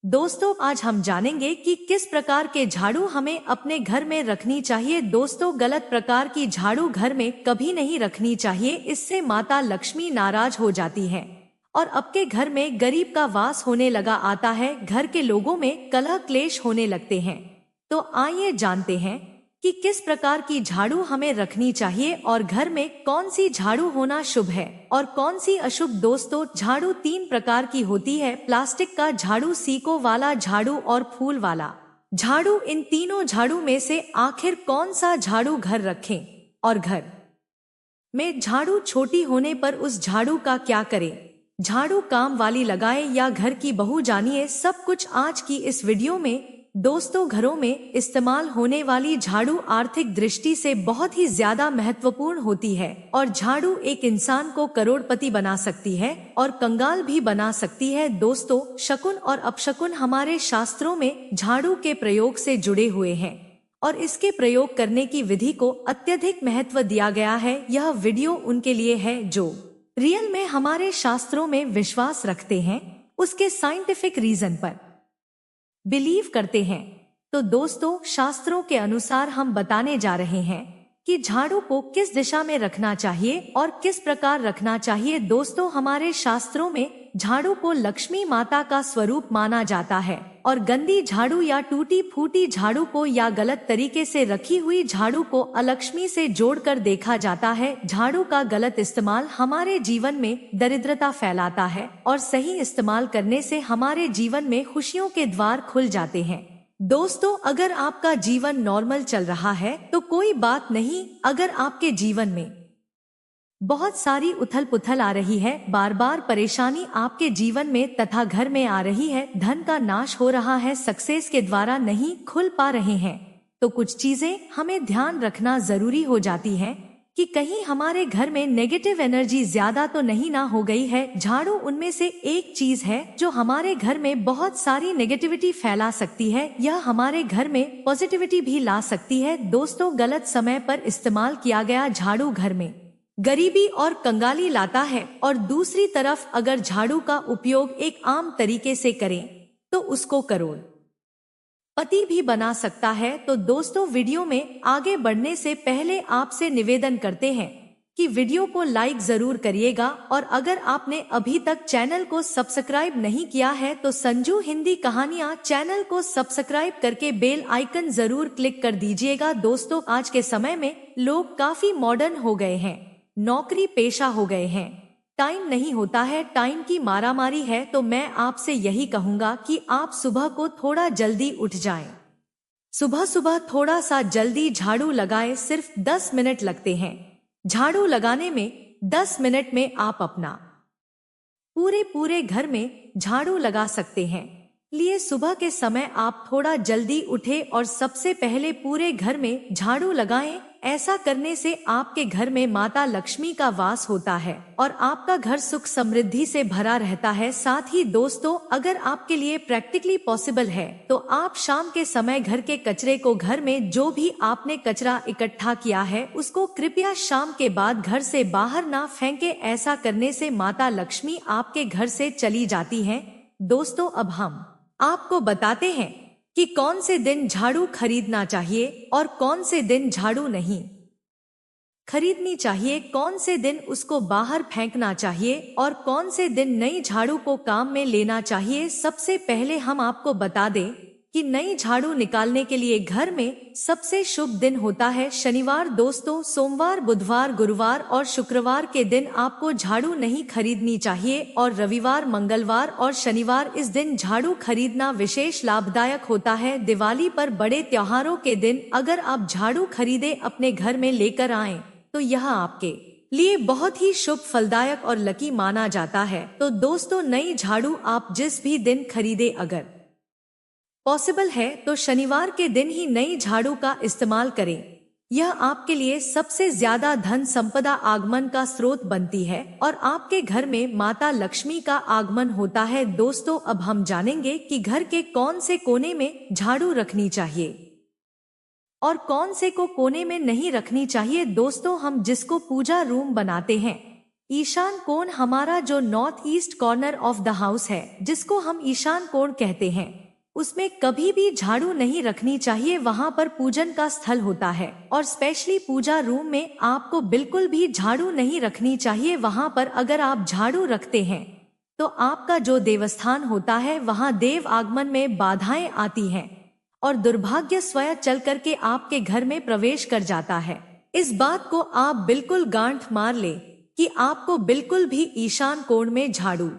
दोस्तों आज हम जानेंगे कि किस प्रकार के झाड़ू हमें अपने घर में रखनी चाहिए। दोस्तों गलत प्रकार की झाड़ू घर में कभी नहीं रखनी चाहिए, इससे माता लक्ष्मी नाराज हो जाती है और आपके घर में गरीब का वास होने लगा आता है, घर के लोगों में कलह क्लेश होने लगते हैं। तो आइए जानते हैं कि किस प्रकार की झाड़ू हमें रखनी चाहिए और घर में कौन सी झाड़ू होना शुभ है और कौन सी अशुभ। दोस्तों झाड़ू 3 प्रकार की होती है, प्लास्टिक का झाड़ू, सीको वाला झाड़ू और फूल वाला झाड़ू। इन तीनों झाड़ू में से आखिर कौन सा झाड़ू घर रखें और घर में झाड़ू छोटी होने पर उस झाड़ू का क्या करें। झाड़ू काम वाली लगाएं या घर की बहू, जानिए सब कुछ आज की इस वीडियो में। दोस्तों घरों में इस्तेमाल होने वाली झाड़ू आर्थिक दृष्टि से बहुत ही ज्यादा महत्वपूर्ण होती है और झाड़ू एक इंसान को करोड़पति बना सकती है और कंगाल भी बना सकती है। दोस्तों शकुन और अपशकुन हमारे शास्त्रों में झाड़ू के प्रयोग से जुड़े हुए हैं और इसके प्रयोग करने की विधि को अत्यधिक महत्व दिया गया है। यह वीडियो उनके लिए है जो रियल में हमारे शास्त्रों में विश्वास रखते हैं, उसके साइंटिफिक रीजन पर बिलीव करते हैं। तो दोस्तों शास्त्रों के अनुसार हम बताने जा रहे हैं कि झाड़ू को किस दिशा में रखना चाहिए और किस प्रकार रखना चाहिए। दोस्तों हमारे शास्त्रों में झाड़ू को लक्ष्मी माता का स्वरूप माना जाता है और गंदी झाड़ू या टूटी फूटी झाड़ू को या गलत तरीके से रखी हुई झाड़ू को अलक्ष्मी से जोड़कर देखा जाता है। झाड़ू का गलत इस्तेमाल हमारे जीवन में दरिद्रता फैलाता है और सही इस्तेमाल करने से हमारे जीवन में खुशियों के द्वार खुल जाते हैं। दोस्तों अगर आपका जीवन नॉर्मल चल रहा है तो कोई बात नहीं, अगर आपके जीवन में बहुत सारी उथल पुथल आ रही है, बार बार परेशानी आपके जीवन में तथा घर में आ रही है, धन का नाश हो रहा है, सक्सेस के द्वारा नहीं खुल पा रहे हैं, तो कुछ चीजें हमें ध्यान रखना जरूरी हो जाती है कि कहीं हमारे घर में नेगेटिव एनर्जी ज्यादा तो नहीं ना हो गई है। झाड़ू उनमें से एक चीज है जो हमारे घर में बहुत सारी नेगेटिविटी फैला सकती है, यह हमारे घर में पॉजिटिविटी भी ला सकती है। दोस्तों गलत समय पर इस्तेमाल किया गया झाड़ू घर में गरीबी और कंगाली लाता है और दूसरी तरफ अगर झाड़ू का उपयोग एक आम तरीके से करें तो उसको करोड़ पति भी बना सकता है। तो दोस्तों वीडियो में आगे बढ़ने से पहले आपसे निवेदन करते हैं कि वीडियो को लाइक जरूर करिएगा और अगर आपने अभी तक चैनल को सब्सक्राइब नहीं किया है तो संजू हिंदी कहानियां चैनल को सब्सक्राइब करके बेल आइकन जरूर क्लिक कर दीजिएगा। दोस्तों आज के समय में लोग काफी मॉडर्न हो गए हैं, नौकरी पेशा हो गए हैं, टाइम नहीं होता है, टाइम की मारामारी है। तो मैं आपसे यही कहूंगा कि आप सुबह को थोड़ा जल्दी उठ जाएं, सुबह सुबह थोड़ा सा जल्दी झाड़ू लगाएं, सिर्फ 10 मिनट लगते हैं। झाड़ू लगाने में 10 मिनट में आप अपना पूरे घर में झाड़ू लगा सकते हैं। लिए सुबह के समय आप थोड़ा जल्दी उठे और सबसे पहले पूरे घर में झाड़ू लगाएं। ऐसा करने से आपके घर में माता लक्ष्मी का वास होता है और आपका घर सुख समृद्धि से भरा रहता है। साथ ही दोस्तों अगर आपके लिए प्रैक्टिकली पॉसिबल है तो आप शाम के समय घर के कचरे को, घर में जो भी आपने कचरा इकट्ठा किया है उसको कृपया शाम के बाद घर से बाहर ना फेंके। ऐसा करने से माता लक्ष्मी आपके घर से चली जाती है। दोस्तों अब हम आपको बताते हैं कि कौन से दिन झाड़ू खरीदना चाहिए और कौन से दिन झाड़ू नहीं खरीदनी चाहिए, कौन से दिन उसको बाहर फेंकना चाहिए और कौन से दिन नई झाड़ू को काम में लेना चाहिए। सबसे पहले हम आपको बता दें कि नई झाड़ू निकालने के लिए घर में सबसे शुभ दिन होता है शनिवार। दोस्तों सोमवार, बुधवार, गुरुवार और शुक्रवार के दिन आपको झाड़ू नहीं खरीदनी चाहिए और रविवार, मंगलवार और शनिवार इस दिन झाड़ू खरीदना विशेष लाभदायक होता है। दिवाली पर, बड़े त्योहारों के दिन अगर आप झाड़ू खरीदे अपने घर में लेकर आएं तो यह आपके लिए बहुत ही शुभ, फलदायक और लकी माना जाता है। तो दोस्तों नई झाड़ू आप जिस भी दिन खरीदे, अगर पॉसिबल है तो शनिवार के दिन ही नई झाड़ू का इस्तेमाल करें। यह आपके लिए सबसे ज्यादा धन संपदा आगमन का स्रोत बनती है और आपके घर में माता लक्ष्मी का आगमन होता है। दोस्तों अब हम जानेंगे कि घर के कौन से कोने में झाड़ू रखनी चाहिए और कौन से को कोने में नहीं रखनी चाहिए। दोस्तों हम जिसको पूजा रूम बनाते हैं ईशान कोण हमारा जो north east corner of the house है, जिसको हम ईशान कोण कहते हैं, उसमें कभी भी झाड़ू नहीं रखनी चाहिए। वहाँ पर पूजन का स्थल होता है और स्पेशली पूजा रूम में आपको बिल्कुल भी झाड़ू नहीं रखनी चाहिए। वहाँ पर अगर आप झाड़ू रखते हैं तो आपका जो देवस्थान होता है वहाँ देव आगमन में बाधाएं आती हैं और दुर्भाग्य स्वयं चल करके आपके घर में प्रवेश कर जाता है। इस बात को आप बिल्कुल गांठ मार ले कि आपको बिल्कुल भी ईशान कोण में झाड़ू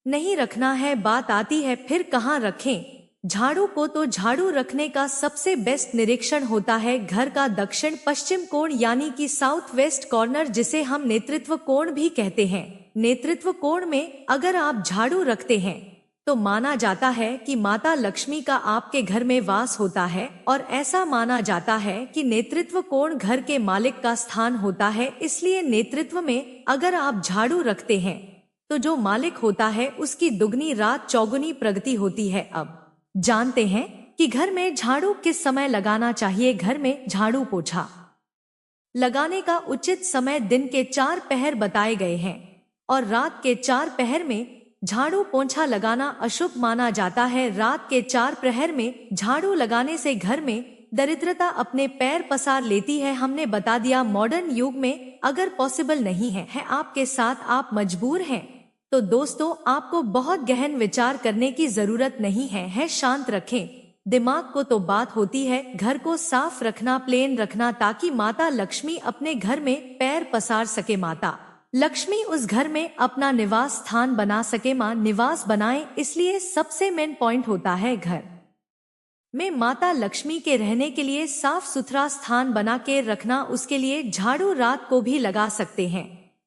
नहीं रखना है। बात आती है फिर कहाँ रखें झाड़ू को, तो झाड़ू रखने का सबसे बेस्ट निरीक्षण होता है घर का दक्षिण पश्चिम कोण यानी कि साउथ वेस्ट कॉर्नर, जिसे हम नेतृत्व कोण भी कहते हैं। नेतृत्व कोण में अगर आप झाड़ू रखते हैं तो माना जाता है कि माता लक्ष्मी का आपके घर में वास होता है और ऐसा माना जाता है कि नेतृत्व कोण घर के मालिक का स्थान होता है। इसलिए नेतृत्व में अगर आप झाड़ू रखते हैं तो जो मालिक होता है उसकी दुगनी रात चौगुनी प्रगति होती है। अब जानते हैं कि घर में झाड़ू किस समय लगाना चाहिए। घर में झाड़ू पोछा लगाने का उचित समय दिन के 4 पहर बताए गए हैं और रात के 4 पहर में झाड़ू पोंछा लगाना अशुभ माना जाता है। रात के 4 प्रहर में झाड़ू लगाने से घर में दरिद्रता अपने पैर पसार लेती है। हमने बता दिया मॉडर्न युग में अगर पॉसिबल नहीं है आपके साथ, आप मजबूर हैं, तो दोस्तों आपको बहुत गहन विचार करने की जरूरत नहीं है। शांत रखें दिमाग को। तो बात होती है घर को साफ रखना, प्लेन रखना, ताकि माता लक्ष्मी अपने घर में पैर पसार सके, माता लक्ष्मी उस घर में अपना निवास स्थान बना सके, मां निवास बनाए। इसलिए सबसे मेन पॉइंट होता है घर में माता लक्ष्मी के रहने के लिए साफ सुथरा स्थान बना के रखना। उसके लिए झाड़ू रात को भी लगा सकते हैं,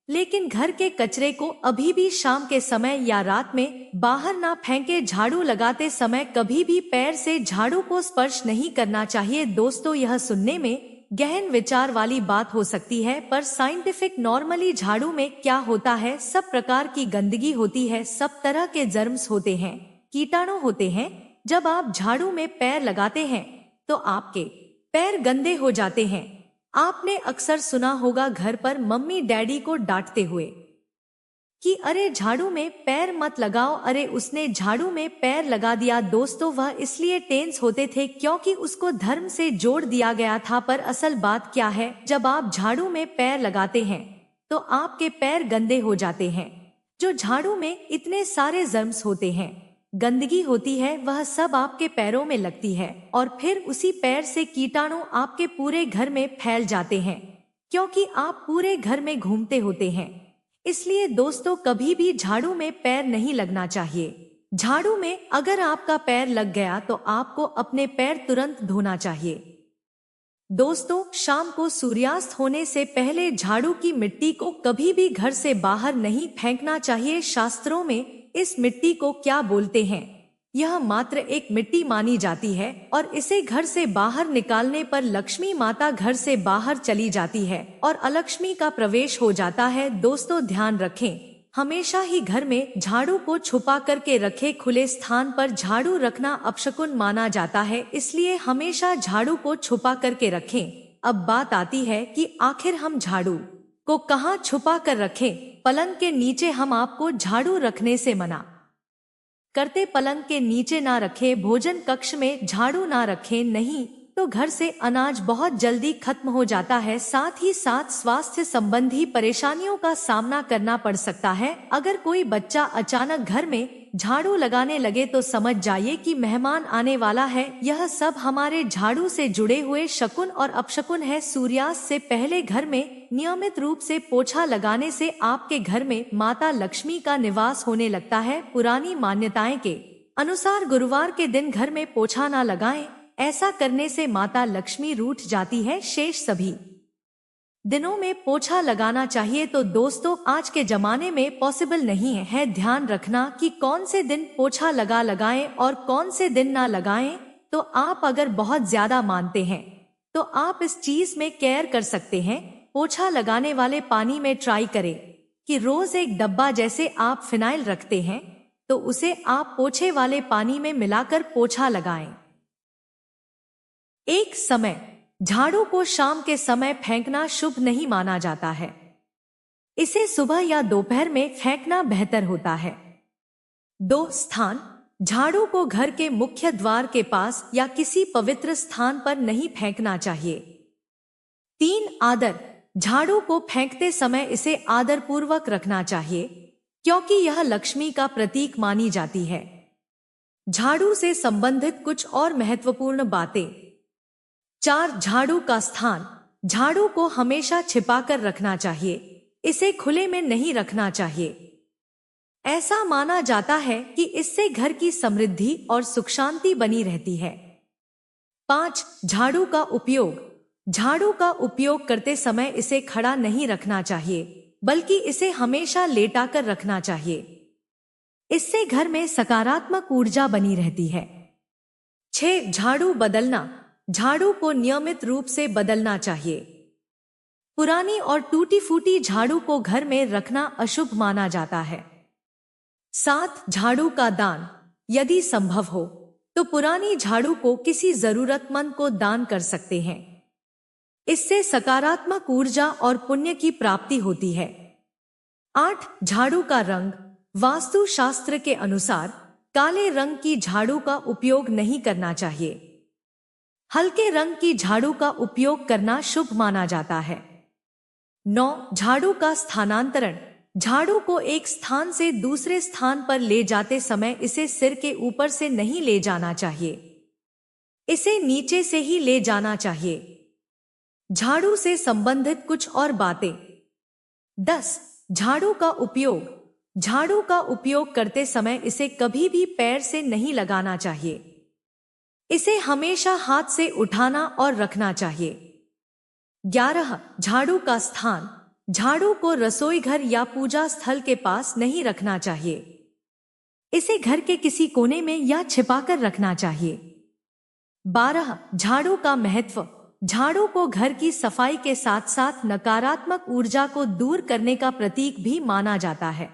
लेकिन घर के कचरे को अभी भी शाम के समय या रात में बाहर ना फेंके। झाड़ू लगाते समय कभी भी पैर से झाड़ू को स्पर्श नहीं करना चाहिए। दोस्तों यह सुनने में गहन विचार वाली बात हो सकती है, पर साइंटिफिक नॉर्मली झाड़ू में क्या होता है, सब प्रकार की गंदगी होती है, सब तरह के जर्म्स होते हैं, कीटाणु होते हैं। जब आप झाड़ू में पैर लगाते हैं तो आपके पैर गंदे हो जाते हैं। आपने अक्सर सुना होगा घर पर मम्मी डैडी को डांटते हुए कि अरे झाड़ू में पैर मत लगाओ, अरे उसने झाड़ू में पैर लगा दिया। दोस्तों वह इसलिए टेंस होते थे क्योंकि उसको धर्म से जोड़ दिया गया था। पर असल बात क्या है, जब आप झाड़ू में पैर लगाते हैं तो आपके पैर गंदे हो जाते हैं। जो झाड़ू में इतने सारे जर्म्स होते हैं, गंदगी होती है, वह सब आपके पैरों में लगती है और फिर उसी पैर से कीटाणु आपके पूरे घर में फैल जाते हैं, क्योंकि आप पूरे घर में घूमते होते हैं। इसलिए दोस्तों कभी भी झाड़ू में पैर नहीं लगना चाहिए। झाड़ू में अगर आपका पैर लग गया तो आपको अपने पैर तुरंत धोना चाहिए। दोस्तों शाम को सूर्यास्त होने से पहले झाड़ू की मिट्टी को कभी भी घर से बाहर नहीं फेंकना चाहिए। शास्त्रों में इस मिट्टी को क्या बोलते हैं, यह मात्र एक मिट्टी मानी जाती है और इसे घर से बाहर निकालने पर लक्ष्मी माता घर से बाहर चली जाती है और अलक्ष्मी का प्रवेश हो जाता है। दोस्तों ध्यान रखें, हमेशा ही घर में झाड़ू को छुपा करके रखें। खुले स्थान पर झाड़ू रखना अपशकुन माना जाता है, इसलिए हमेशा झाड़ू को छुपा करके रखें। अब बात आती है कि आखिर हम झाड़ू को कहाँ छुपा कर रखें। पलंग के नीचे हम आपको झाड़ू रखने से मना करते, पलंग के नीचे ना रखें। भोजन कक्ष में झाड़ू ना रखें, नहीं तो घर से अनाज बहुत जल्दी खत्म हो जाता है। साथ ही साथ स्वास्थ्य संबंधी परेशानियों का सामना करना पड़ सकता है। अगर कोई बच्चा अचानक घर में झाड़ू लगाने लगे तो समझ जाइए कि मेहमान आने वाला है। यह सब हमारे झाड़ू से जुड़े हुए शकुन और अपशकुन है। सूर्यास्त से पहले घर में नियमित रूप से पोछा लगाने से आपके घर में माता लक्ष्मी का निवास होने लगता है। पुरानी मान्यताएं के अनुसार गुरुवार के दिन घर में पोछा ना लगाएं, ऐसा करने से माता लक्ष्मी रूठ जाती है। शेष सभी दिनों में पोछा लगाना चाहिए। तो दोस्तों आज के जमाने में पॉसिबल नहीं है। ध्यान रखना कि कौन से दिन पोछा लगाएं और कौन से दिन ना लगाएं। तो आप अगर बहुत ज्यादा मानते हैं तो आप इस चीज में केयर कर सकते हैं। पोछा लगाने वाले पानी में ट्राई करें कि रोज एक डब्बा, जैसे आप फिनाइल रखते हैं तो उसे आप पोछे वाले पानी में मिलाकर पोछा लगाएं। एक समय झाड़ू को शाम के समय फेंकना शुभ नहीं माना जाता है। इसे सुबह या दोपहर में फेंकना बेहतर होता है। 2 स्थान, झाड़ू को घर के मुख्य द्वार के पास या किसी पवित्र स्थान पर नहीं फेंकना चाहिए। 3 आदर, झाड़ू को फेंकते समय इसे आदरपूर्वक रखना चाहिए क्योंकि यह लक्ष्मी का प्रतीक मानी जाती है। झाड़ू से संबंधित कुछ और महत्वपूर्ण बातें। 4 झाड़ू का स्थान, झाड़ू को हमेशा छिपाकर रखना चाहिए, इसे खुले में नहीं रखना चाहिए। ऐसा माना जाता है कि इससे घर की समृद्धि और सुख शांति बनी रहती है। 5 झाड़ू का उपयोग, झाड़ू का उपयोग करते समय इसे खड़ा नहीं रखना चाहिए बल्कि इसे हमेशा लेटाकर रखना चाहिए, इससे घर में सकारात्मक ऊर्जा बनी रहती है। 6 झाड़ू बदलना, झाड़ू को नियमित रूप से बदलना चाहिए। पुरानी और टूटी फूटी झाड़ू को घर में रखना अशुभ माना जाता है। 7 झाड़ू का दान, यदि संभव हो तो पुरानी झाड़ू को किसी जरूरतमंद को दान कर सकते हैं, इससे सकारात्मक ऊर्जा और पुण्य की प्राप्ति होती है। 8 झाड़ू का रंग, वास्तु शास्त्र के अनुसार काले रंग की झाड़ू का उपयोग नहीं करना चाहिए, हल्के रंग की झाड़ू का उपयोग करना शुभ माना जाता है। 9 झाड़ू का स्थानांतरण, झाड़ू को एक स्थान से दूसरे स्थान पर ले जाते समय इसे सिर के ऊपर से नहीं ले जाना चाहिए, इसे नीचे से ही ले जाना चाहिए। झाड़ू से संबंधित कुछ और बातें। 10 झाड़ू का उपयोग, झाड़ू का उपयोग करते समय इसे कभी भी पैर से नहीं लगाना चाहिए, इसे हमेशा हाथ से उठाना और रखना चाहिए। 11 झाड़ू का स्थान, झाड़ू को रसोई घर या पूजा स्थल के पास नहीं रखना चाहिए, इसे घर के किसी कोने में या छिपाकर रखना चाहिए। 12 झाड़ू का महत्व, झाड़ू को घर की सफाई के साथ साथ नकारात्मक ऊर्जा को दूर करने का प्रतीक भी माना जाता है।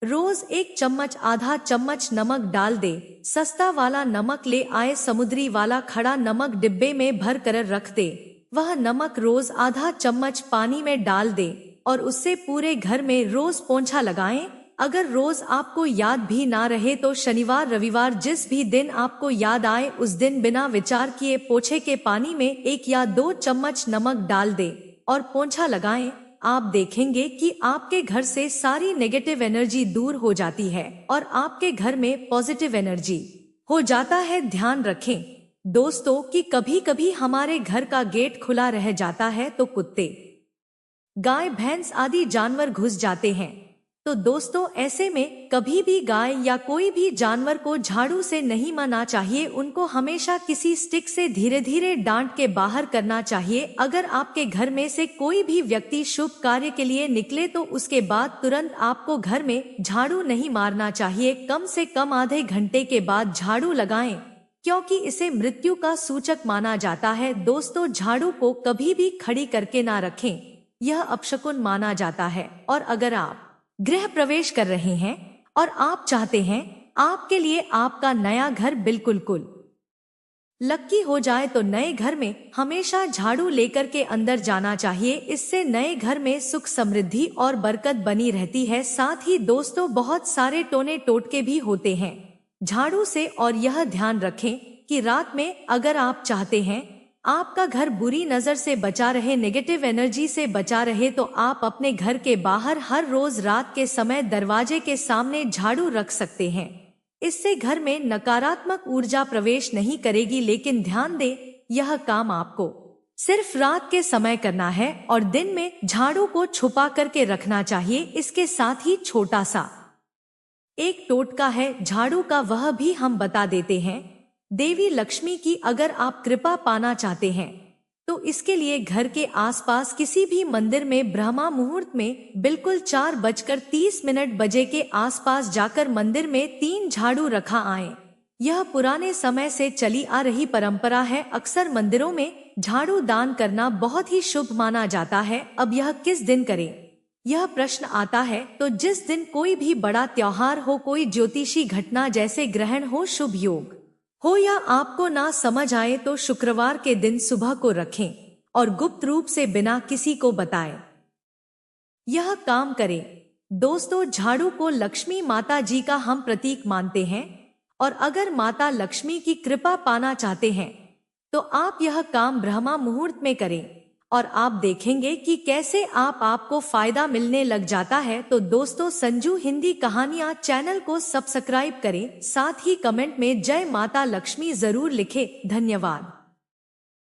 रोज 1 चम्मच आधा चम्मच नमक डाल दे, सस्ता वाला नमक ले आए, समुद्री वाला खड़ा नमक डिब्बे में भर कर रख दे, वह नमक रोज आधा चम्मच पानी में डाल दे और उससे पूरे घर में रोज पोंछा लगाएं। अगर रोज आपको याद भी ना रहे तो शनिवार रविवार जिस भी दिन आपको याद आए उस दिन बिना विचार किए पोछे के पानी में 1 या 2 चम्मच नमक डाल दे और पोंछा लगाएं। आप देखेंगे कि आपके घर से सारी नेगेटिव एनर्जी दूर हो जाती है और आपके घर में पॉजिटिव एनर्जी हो जाता है। ध्यान रखें दोस्तों कि कभी कभी हमारे घर का गेट खुला रह जाता है तो कुत्ते, गाय, भैंस आदि जानवर घुस जाते हैं। तो दोस्तों ऐसे में कभी भी गाय या कोई भी जानवर को झाड़ू से नहीं मारना चाहिए, उनको हमेशा किसी स्टिक से धीरे धीरे डांट के बाहर करना चाहिए। अगर आपके घर में से कोई भी व्यक्ति शुभ कार्य के लिए निकले तो उसके बाद तुरंत आपको घर में झाड़ू नहीं मारना चाहिए, कम से कम आधे घंटे के बाद झाड़ू लगाएं क्योंकि इसे मृत्यु का सूचक माना जाता है। दोस्तों झाड़ू को कभी भी खड़ी करके ना रखें, यह अपशकुन माना जाता है। और अगर आप गृह प्रवेश कर रहे हैं और आप चाहते हैं आपके लिए आपका नया घर बिल्कुल कुल लक्की हो जाए तो नए घर में हमेशा झाड़ू लेकर के अंदर जाना चाहिए, इससे नए घर में सुख समृद्धि और बरकत बनी रहती है। साथ ही दोस्तों बहुत सारे टोने टोटके भी होते हैं झाड़ू से, और यह ध्यान रखें कि रात में अगर आप चाहते हैं आपका घर बुरी नजर से बचा रहे, नेगेटिव एनर्जी से बचा रहे, तो आप अपने घर के बाहर हर रोज रात के समय दरवाजे के सामने झाड़ू रख सकते हैं। इससे घर में नकारात्मक ऊर्जा प्रवेश नहीं करेगी। लेकिन ध्यान दें यह काम आपको सिर्फ रात के समय करना है और दिन में झाड़ू को छुपा करके रखना चाहिए। इसके साथ ही छोटा सा एक टोटका है झाड़ू का, वह भी हम बता देते हैं। देवी लक्ष्मी की अगर आप कृपा पाना चाहते हैं तो इसके लिए घर के आसपास किसी भी मंदिर में ब्रह्मा मुहूर्त में बिल्कुल 4:30 बजे के आसपास जाकर मंदिर में 3 झाड़ू रखा आए। यह पुराने समय से चली आ रही परंपरा है। अक्सर मंदिरों में झाड़ू दान करना बहुत ही शुभ माना जाता है। अब यह किस दिन करें, यह प्रश्न आता है तो जिस दिन कोई भी बड़ा त्योहार हो, कोई ज्योतिषी घटना जैसे ग्रहण हो, शुभ योग हो, या आपको ना समझ आए तो शुक्रवार के दिन सुबह को रखें और गुप्त रूप से बिना किसी को बताएं। यह काम करें। दोस्तों, झाड़ू को लक्ष्मी माता जी का हम प्रतीक मानते हैं और अगर माता लक्ष्मी की कृपा पाना चाहते हैं तो आप यह काम ब्रह्मा मुहूर्त में करें और आप देखेंगे कि कैसे आपको फायदा मिलने लग जाता है। तो दोस्तों, संजू हिंदी कहानियां चैनल को सब्सक्राइब करें, साथ ही कमेंट में जय माता लक्ष्मी जरूर लिखें। धन्यवाद।